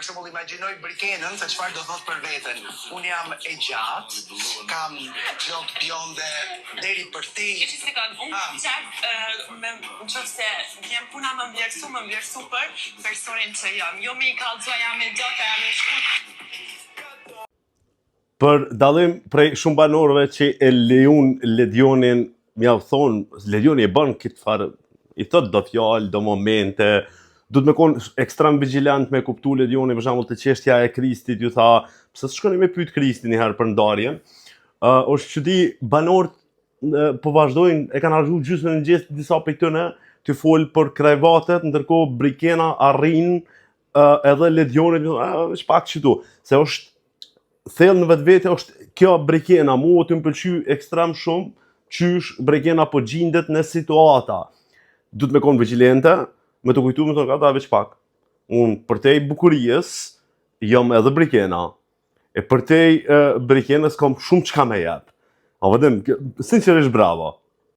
Për shembull, imagjinoj brikenën se çfarë do thot për veten. Unë jam e gjatë, kam plot bjonde deri për ti. Që sekond, unë nëse vjen puna më vlerësu për personin që jam. Jo me i kallëzua jam e gjatë, jam e shkurtë. Për dallim prej shumë banorëve që e lejun Ledionin, m'ja thonë, Ledioni e bën këtë farë, i thot do fjalë, do momente, du të me konë ekstrem vigilant me kuptu Ledioni, për shembull të çështja e Kristit, ju tha, pse s'shkoni me pyet Kristin një herë për ndarjen, është që di banorët po vazhdojnë, e kanë argju gjysmën e mëngjesit disa prej tyre të fol për krajvatet, ndërkohë Brikena arrin edhe Ledionit, është pak çtu, se është thellë në vetvete është kjo Brikena, mua të më pëlqy ekstrem shumë, qysh Brikena po gjindet në situata. Du të me konë vigilente, me të kujtu me të nga veç pak. Unë për tej bukurijës, jam edhe Brikena. E për tej Brikenës kam shumë çka me jetë. A vëdim, sinqerisht bravo.